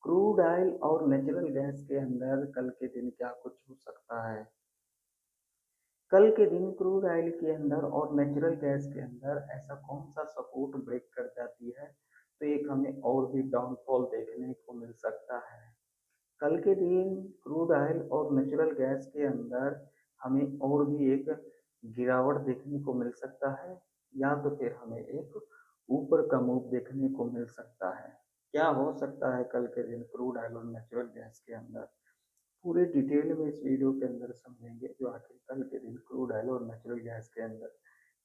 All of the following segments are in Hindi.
क्रूड ऑयल और नेचुरल गैस के अंदर कल के दिन क्या कुछ हो सकता है? कल के दिन क्रूड ऑयल के अंदर और नेचुरल गैस के अंदर ऐसा कौन सा सपोर्ट ब्रेक कर जाती है, तो एक हमें और भी डाउनफॉल देखने को मिल सकता है। कल के दिन क्रूड ऑयल और नेचुरल गैस के अंदर हमें और भी एक गिरावट देखने को मिल सकता है, या तो फिर हमें एक ऊपर का मूव देखने को मिल सकता है। क्या हो सकता है कल के दिन क्रूड ऑयल और नेचुरल गैस के अंदर? पूरे डिटेल में इस वीडियो के अंदर समझेंगे जो आखिर कल के दिन क्रूड ऑयल और नेचुरल गैस के अंदर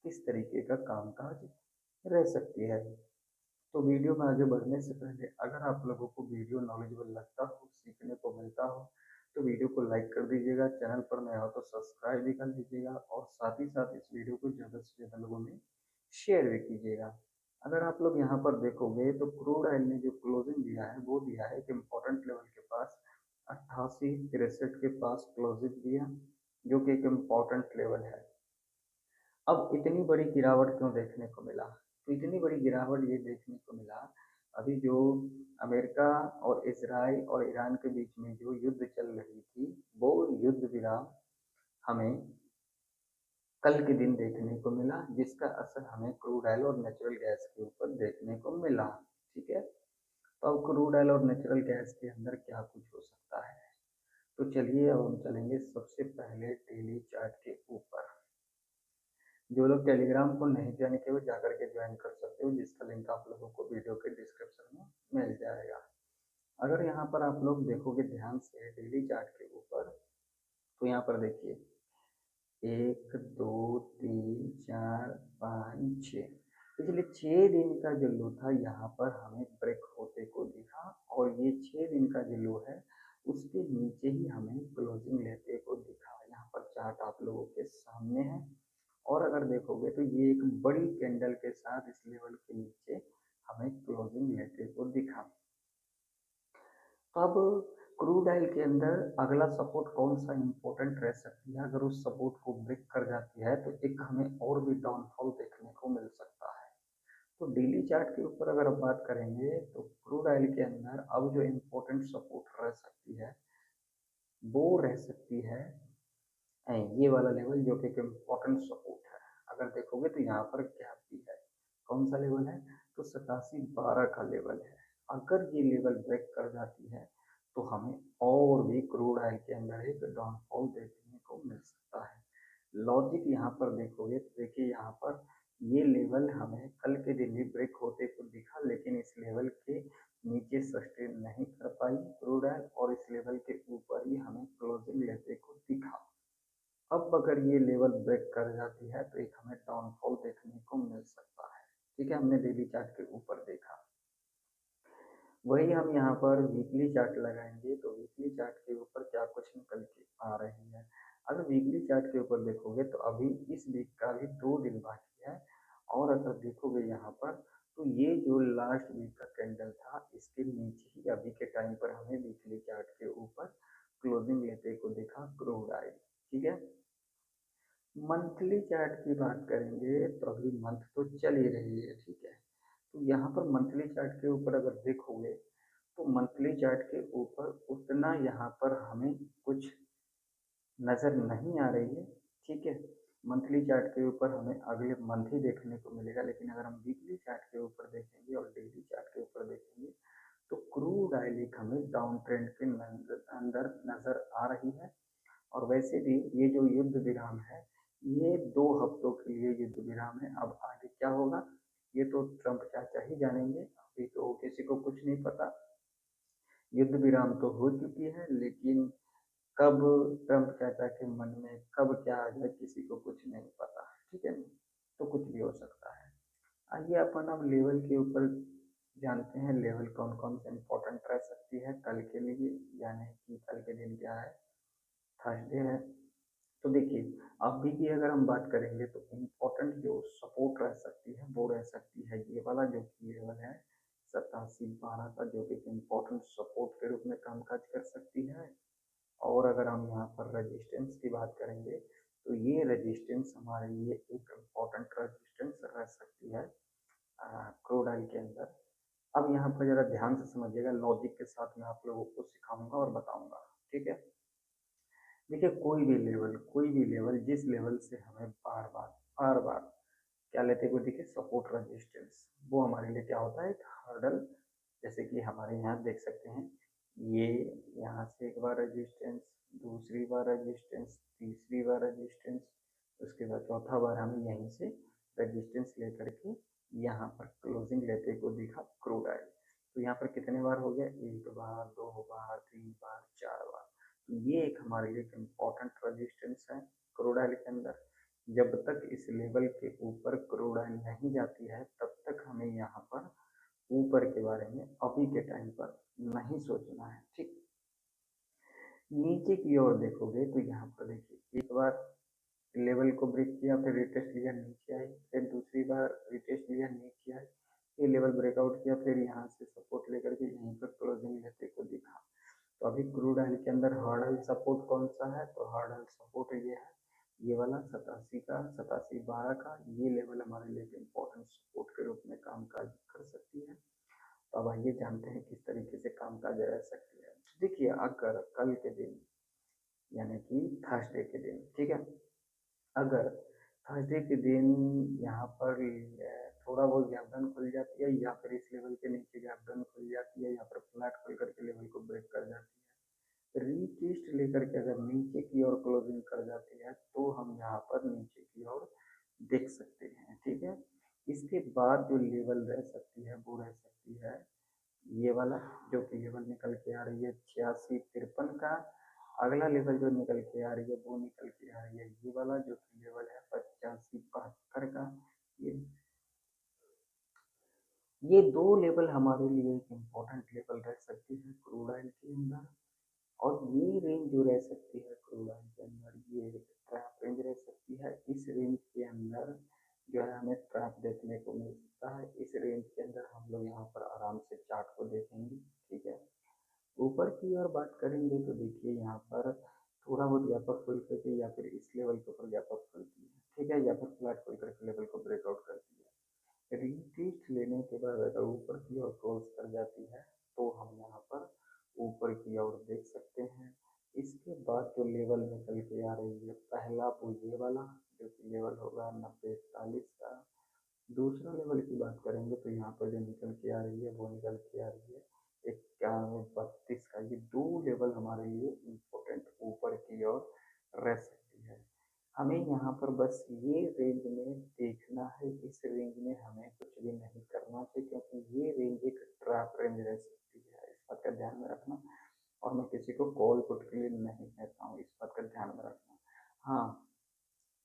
किस तरीके का कामकाज रह सकती है। तो वीडियो में आगे बढ़ने से पहले अगर आप लोगों को वीडियो नॉलेजेबल लगता हो, सीखने को मिलता हो, तो वीडियो को लाइक कर दीजिएगा। चैनल पर नया हो तो सब्सक्राइब भी कर दीजिएगा और साथ ही साथ इस वीडियो को ज़्यादा से ज़्यादा लोगों में शेयर भी कीजिएगा। अगर आप लोग यहाँ पर देखोगे तो क्रूड ऑयल ने जो क्लोजिंग दिया है वो दिया है एक इम्पोर्टेंट लेवल के पास 88 63 के पास क्लोजिंग दिया, जो कि एक इम्पोर्टेंट लेवल है। अब इतनी बड़ी गिरावट क्यों देखने को मिला? तो इतनी बड़ी गिरावट ये देखने को मिला, अभी जो अमेरिका और इसराइल और ईरान के बीच में जो युद्ध चल रही थी, वो युद्ध विराम हमें कल के दिन देखने को मिला, जिसका असर हमें क्रूड ऑयल और नेचुरल गैस के ऊपर देखने को मिला। ठीक है, तो अब क्रूड ऑयल और नेचुरल गैस के अंदर क्या कुछ हो सकता है, तो चलिए अब हम चलेंगे सबसे पहले डेली चार्ट के ऊपर। जो लोग टेलीग्राम को नहीं ज्वाइन किए वो जाकर के ज्वाइन कर सकते हो, जिसका लिंक आप लोगों को वीडियो के डिस्क्रिप्शन में मिल जाएगा। अगर यहाँ पर आप लोग देखोगे ध्यान से डेली चार्ट के ऊपर, तो यहाँ पर देखिए 1 2 3 4 5 6 पिछले 6 दिन का जो लो था यहाँ पर हमें ब्रेक होते को दिखा, और ये 6 दिन का जो लो है उसके नीचे ही हमें क्लोजिंग लेते को दिखा। यहाँ पर चार्ट आप लोगों के सामने है, और अगर देखोगे तो ये एक बड़ी कैंडल के साथ इस लेवल के नीचे हमें क्लोजिंग लेते को दिखा। अब क्रूड ऑयल के अंदर अगला सपोर्ट कौन सा इम्पोर्टेंट रह सकती है? अगर उस सपोर्ट को ब्रेक कर जाती है तो एक हमें और भी डाउनफॉल देखने को मिल सकता है। तो डेली चार्ट के ऊपर अगर हम बात करेंगे तो क्रूड ऑयल के अंदर अब जो इम्पोर्टेंट सपोर्ट रह सकती है वो रह सकती है ये वाला लेवल, जो कि एक इम्पोर्टेंट सपोर्ट है। अगर देखोगे तो यहाँ पर गैप भी है। कौन सा लेवल है? तो 87 12 का लेवल है। अगर ये लेवल ब्रेक कर जाती है तो हमें और भी क्रूड ऑयल के अंदर एक डाउनफॉल देखने को मिल सकता है। लॉजिक यहाँ पर देखोगे तो देखिए यहाँ पर ये लेवल हमें कल के दिन भी ब्रेक होते को दिखा, लेकिन इस लेवल के नीचे सस्टेन नहीं कर पाई क्रूड ऑयल, और इस लेवल के ऊपर ही हमें क्लोजिंग लेते को दिखा। अब अगर ये लेवल ब्रेक कर जाती है तो एक हमें डाउनफॉल देखने को मिल सकता है। ठीक है, हमने डेली चार्ट के ऊपर देखा। वही हम यहाँ पर वीकली चार्ट लगाएंगे तो वीकली चार्ट के ऊपर क्या कुछ निकल के आ रही है। अगर वीकली चार्ट के ऊपर देखोगे तो अभी इस वीक का भी 2 दिन बाकी है, और अगर देखोगे यहाँ पर तो ये जो लास्ट वीक का कैंडल था इसके नीचे ही अभी के टाइम पर हमें वीकली चार्ट के ऊपर क्लोजिंग लेते को दिखा क्रूड ऑयल। ठीक है, मंथली चार्ट की बात करेंगे तो अभी मंथ तो चल ही रही है। ठीक है, तो यहाँ पर मंथली चार्ट के ऊपर अगर देखोगे तो मंथली चार्ट के ऊपर उतना यहाँ पर हमें कुछ नज़र नहीं आ रही है। ठीक है, मंथली चार्ट के ऊपर हमें अगले मंथ ही देखने को मिलेगा, लेकिन अगर हम वीकली चार्ट के ऊपर देखेंगे और डेली चार्ट के ऊपर देखेंगे तो क्रूड ऑयल एक हमें डाउन ट्रेंड के अंदर नज़र आ रही है। और वैसे भी ये जो युद्ध विराम है ये 2 हफ्तों के लिए युद्ध विराम है। अब आगे क्या होगा ये तो ट्रम्प चाचा ही जानेंगे, अभी तो किसी को कुछ नहीं पता। युद्ध विराम तो हो चुकी है, लेकिन कब ट्रम्प चाचा के मन में कब क्या आ जाए किसी को कुछ नहीं पता। ठीक है, तो कुछ भी हो सकता है। आइए अपन अब लेवल के ऊपर जानते हैं, लेवल कौन कौन से इम्पोर्टेंट रह सकती है कल के लिए, यानी कि कल के दिन क्या है, थर्सडे है। तो देखिए अभी की अगर हम बात करेंगे तो इम्पोर्टेंट जो सपोर्ट रह सकती है वो रह सकती है ये वाला जो कि लेवल है 87 12 का, जो कि इम्पोर्टेंट सपोर्ट के रूप में कामकाज कर सकती है। और अगर हम यहाँ पर रेजिस्टेंस की बात करेंगे तो ये रेजिस्टेंस हमारे लिए एक इम्पोर्टेंट रेजिस्टेंस रह सकती है क्रूड ऑयल के अंदर। अब यहाँ पर जरा ध्यान से समझिएगा, लॉजिक के साथ मैं आप लोगों को सिखाऊंगा और बताऊंगा। ठीक है, देखिए कोई भी लेवल जिस लेवल से हमें बार बार क्या लेते हैं, वो देखिए सपोर्ट रेजिस्टेंस, वो हमारे लिए क्या होता है, एक हर्डल। जैसे कि हमारे यहाँ देख सकते हैं, ये यहाँ से एक बार रेजिस्टेंस, दूसरी बार रेजिस्टेंस, तीसरी बार रेजिस्टेंस, उसके बाद चौथा बार हमें यहीं से रेजिस्टेंस लेकर के यहाँ पर क्लोजिंग लेते को दिखा क्रूड ऑयल। तो यहाँ पर कितने बार हो गया, एक बार, दो बार, तीन बार, चार बार। तो ये एक हमारे लिए इम्पोर्टेंट रेजिस्टेंस है क्रूड ऑयल के अंदर। जब तक इस लेवल के ऊपर क्रूड ऑयल नहीं जाती है, तब तक हमें यहाँ पर ऊपर के बारे में अभी के टाइम पर नहीं सोचना है। ठीक, नीचे की ओर देखोगे तो यहाँ पर देखिए, एक बार लेवल को ब्रेक किया, फिर रिटेस्ट लिया, नीचे आई, फिर दूसरी बार रिटेस्ट लिया, नीचे आई, फिर लेवल ब्रेकआउट किया, फिर यहाँ से सपोर्ट लेकर के यहीं पर क्लोजिंग लेते को दिखा। तो अभी क्रूड ऑयल के अंदर हर्डल सपोर्ट कौन सा है, तो हर्डल सपोर्ट ये है, ये वाला 87 का, 87.12 का, ये लेवल हमारे लिए इम्पोर्टेंट सपोर्ट के रूप में काम काज कर सकती है। तो अब आइए जानते हैं किस तरीके से काम काज रह सकती है। देखिए, अगर कल के दिन यानी कि थर्सडे के दिन, ठीक है, अगर थर्सडे के दिन यहाँ पर थोड़ा बहुत गैप डाउन खुल जाती है, या फिर इस लेवल के नीचे गैप डाउन खुल जाती है, या फिर फ्लैट खुल करके लेवल को ब्रेक कर जाती है, रीटेस्ट लेकर के अगर नीचे की ओर क्लोजिंग कर जाती है, तो हम यहाँ पर नीचे की ओर देख सकते हैं। ठीक है, इसके बाद जो लेवल रह सकती है वो रह सकती है ये वाला, जो कि लेवल निकल के आ रही है 86-53 का। अगला लेवल जो निकल के आ रही है वो निकल के आ रही है ये वाला, जो कि लेवल है 85-72 का। ये ये दो लेवल हमारे लिए एक इम्पोर्टेंट लेवल रह सकती है क्रूड ऑयल के अंदर। और ये रेंज जो रह सकती है क्रूड ऑयल के अंदर, ये ट्रैप रेंज रह सकती है। इस रेंज के अंदर जो है हमें ट्रैप देखने को मिल सकता है। इस रेंज के अंदर हम लोग यहाँ पर आराम से चार्ट को देखेंगे। ठीक है, ऊपर की ओर बात करेंगे तो देखिए यहाँ पर थोड़ा बहुत गैप अप खुल करके या फिर इस लेवल के ऊपर गैप अप खुलती है, ठीक है, या फिर फ्लैट खुल करके लेवल को ब्रेकआउट करती है। रीटेस्ट लेने के बाद अगर ऊपर की ओर क्लोज कर जाती है, तो हम यहाँ पर ऊपर की ओर देख सकते हैं। इसके बाद जो लेवल निकल के आ रही है, पहला वो ये वाला, जो कि लेवल होगा 90-41 का। दूसरा लेवल की बात करेंगे तो यहाँ पर जो निकल के आ रही है वो निकल के आ रही है 91-32 का। ये दो लेवल हमारे लिए इम्पोर्टेंट ऊपर की ओर रह सकती है। हमें यहाँ पर बस ये रेंज में देखना है, इस रेंज में हमें कुछ भी नहीं करना चाहिए, क्योंकि ये रेंज एक ट्रैप रेंज रह सकती है, इस बात का ध्यान में रखना। और मैं किसी को कॉल पुट के लिए नहीं कहता हूँ, इस बात का ध्यान में रखना। हाँ,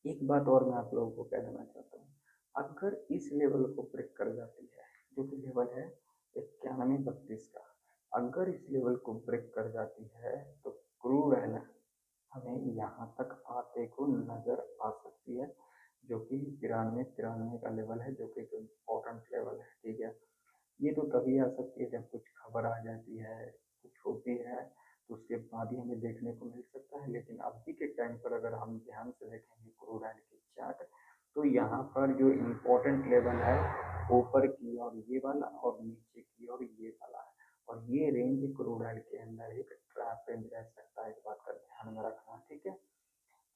एक बात और मैं आप लोगों को कह देना चाहता हूँ, अगर इस लेवल को ब्रेक कर जाती है, जो कि लेवल है 91-32 का, अगर इस लेवल को ब्रेक कर जाती है तो क्रूड ऑयल हमें यहाँ तक आते को नजर आ सकती है, जो कि 93-93 का लेवल है, जो कि एक इम्पोर्टेंट लेवल है। ठीक है, ये तो तभी आ सकती है जब कुछ खबर आ जाती है, कुछ होती है, तो उसके बाद ही हमें देखने को मिल सकता है। लेकिन अभी के टाइम पर अगर हम ध्यान से देखेंगे क्रूड ऑयल की चार्ट, तो यहाँ पर जो इम्पोर्टेंट लेवल है ऊपर की ओर ये वाला और नीचे की ओर ये वाला है। और ये रेंज क्रूड ऑयल के अंदर एक ट्रैप रेंज रह सकता है, इस बात का ध्यान में रखना। ठीक है,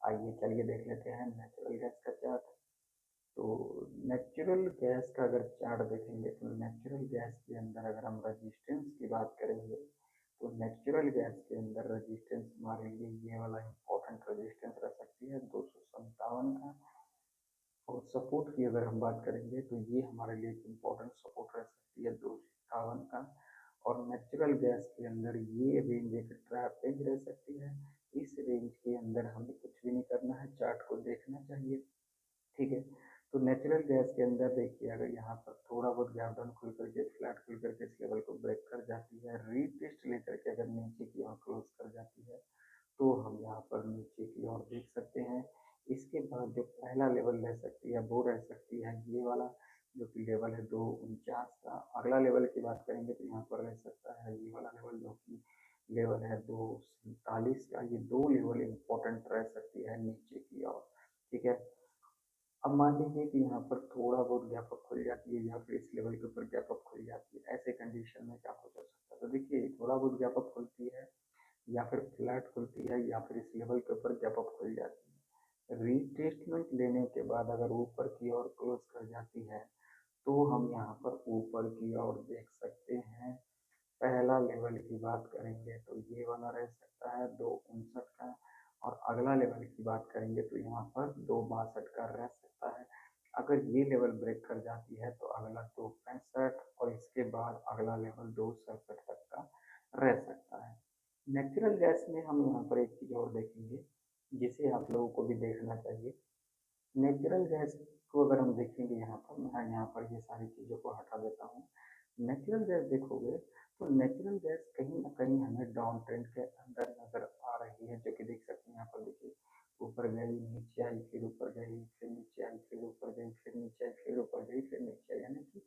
आइए चलिए देख लेते हैं नेचुरल गैस का चार्ट। तो नेचुरल गैस का अगर चार्ट देखेंगे तो नेचुरल गैस के अंदर अगर हम रजिस्टेंस की बात करेंगे, तो नेचुरल गैस के अंदर रजिस्टेंस हमारे लिए ये वाला इम्पोर्टेंट रजिस्टेंस रह सकती है 257 का। और सपोर्ट की अगर हम बात करेंगे तो ये हमारे लिए एक इम्पोर्टेंट सपोर्ट रह सकती है 251 का। और नेचुरल गैस के अंदर ये रेंज एक ट्रैप रेंज रह सकती है। इस रेंज के अंदर हमें कुछ भी नहीं करना है, चार्ट को देखना चाहिए। ठीक है, तो नेचुरल गैस के अंदर देखिए, अगर यहाँ पर थोड़ा बहुत गैप डाउन खुल करके फ्लैट खुल करके इस लेवल को ब्रेक कर जाती है, रीटेस्ट लेकर के अगर नीचे की ओर क्लोज कर जाती है, तो हम यहाँ पर नीचे की ओर देख सकते हैं। इसके बाद जो पहला लेवल रह सकती है वो रह सकती है ये वाला, जो कि लेवल है 249 का। अगला लेवल की बात करेंगे तो यहाँ पर रह सकता है ये वाला लेवल, जो कि लेवल है 247 का। ये दो लेवल इम्पोर्टेंट रह सकती है नीचे की ओर। ठीक है, अब मान लीजिए कि यहाँ पर थोड़ा बहुत गैप अप खुल जाती जाती है या फिर इस लेवल के ऊपर गैप अप खुल जाती है, ऐसे कंडीशन में क्या कुछ हो सकता है। तो देखिए थोड़ा बहुत गैप अप खुलती है या फिर फ्लैट खुलती है या फिर इस लेवल के ऊपर गैप अप खुल जाती है। रिटेस्टमेंट लेने के बाद अगर ऊपर की ओर क्लोज कर जाती है तो हम यहाँ पर ऊपर की ओर देख सकते हैं। पहला लेवल की बात करेंगे तो ये वाला रह सकता है 259 का, और अगला लेवल की बात करेंगे तो यहाँ पर 262 का रह सकता है। अगर ये लेवल ब्रेक कर जाती है तो अगला 265 और इसके बाद अगला लेवल 267 तक का रह सकता है। नेचुरल गैस में हम यहाँ पर एक चीज़ और देखेंगे जिसे आप लोगों को भी देखना चाहिए। नेचुरल गैस को अगर हम देखेंगे यहाँ पर, मैं यहाँ पर ये सारी चीज़ों को हटा देता हूँ। नेचुरल गैस देखोगे तो नेचुरल गैस कहीं ना कहीं हमें डाउन ट्रेंड के अंदर नजर आ रही है, जो कि देख सकते हैं यहाँ पर। देखिए ऊपर गई, नीचे आई, फिर ऊपर गई, फिर नीचे आई, फिर ऊपर गई, फिर नीचे आई, फिर ऊपर गई, फिर नीचे आई। यानी कि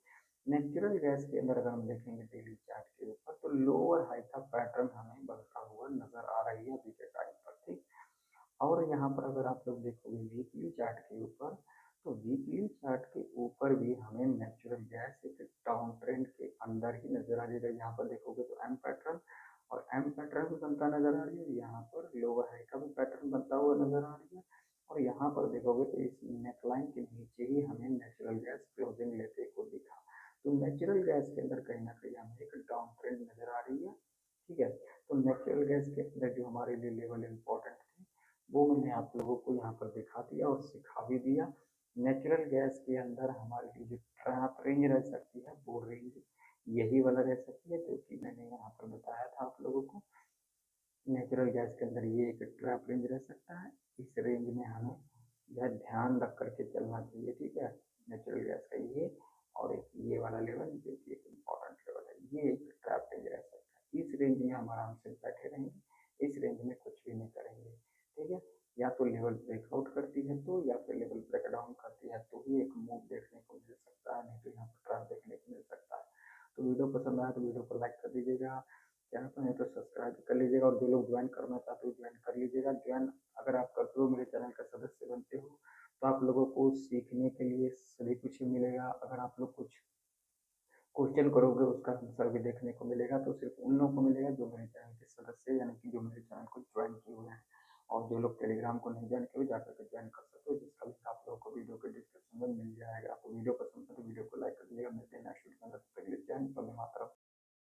नेचुरल गैस के अंदर अगर हम देखेंगे डेली चार्ट के ऊपर तो लोअर हाई का पैटर्न हमें बनता हुआ नजर आ रही है अभी के टाइम पर, ठीक। और यहाँ पर अगर आप लोग देखोगे वीकली चार्ट के ऊपर, तो वीकली चार्ट के ऊपर भी हमें नेचुरल गैस एक डाउन ट्रेंड के अंदर ही नजर आ जाएगा। यहाँ पर देखोगे तो एम पैटर्न, और एम पैटर्न भी बनता नजर आ रही है। यहाँ पर लोअर हाई का भी पैटर्न बनता हुआ नजर आ रही है। और यहाँ पर देखोगे तो इस नेकलाइन के नीचे ही हमें नेचुरल गैस क्लोजिंग लेते को दिखा। तो नेचुरल गैस के अंदर कहीं ना कहीं हमें एक डाउन ट्रेंड नजर आ रही है, ठीक है। तो नेचुरल गैस के अंदर जो हमारे लिए लेवल इंपॉर्टेंट थे वो मैंने आप लोगों को यहाँ पर दिखा दिया और सिखा भी दिया। नेचुरल गैस के अंदर हमारे लिए जो ट्रैप रेंज रह सकती है वो रेंज यही वाला रह सकती है, जो कि मैंने यहाँ पर बताया था आप लोगों को। नेचुरल गैस के अंदर ये एक ट्रैप रेंज रह सकता है। इस रेंज में हमें यह ध्यान रख करके चलना चाहिए, ठीक है। नेचुरल गैस का ये और एक ये वाला लेवल जो कि एक इम्पॉर्टेंट लेवल है, ये एक ट्रैप रेंज रह सकता है। इस रेंज में हम आराम से बैठे रहेंगे, इस रेंज में कुछ भी नहीं करेंगे, ठीक है। या तो लेवल ब्रेकआउट करती है तो, या फिर लेवल ब्रेक डाउन करती है तो ही एक मूव देखने को मिल सकता है, नहीं तो यहाँ पर ट्रैप देखने को मिल सकता है। तो वीडियो पसंद आया तो वीडियो को लाइक कर दीजिएगा, चैनल पर नहीं तो सब्सक्राइब कर लीजिएगा, और जो लोग ज्वाइन करना चाहते हो ज्वाइन कर लीजिएगा। ज्वाइन अगर आप करते हो, मेरे चैनल का सदस्य बनते हो, तो आप लोगों को सीखने के लिए सभी कुछ मिलेगा। अगर आप लोग कुछ क्वेश्चन करोगे उसका आंसर भी देखने को मिलेगा, तो सिर्फ उन लोगों को मिलेगा जो मेरे चैनल के सदस्य, यानी कि जो मेरे चैनल को ज्वाइन किए हुए हैं। और जो लोग टेलीग्राम को नहीं ज्वाइन किए जाकर के ज्वाइन कर सकते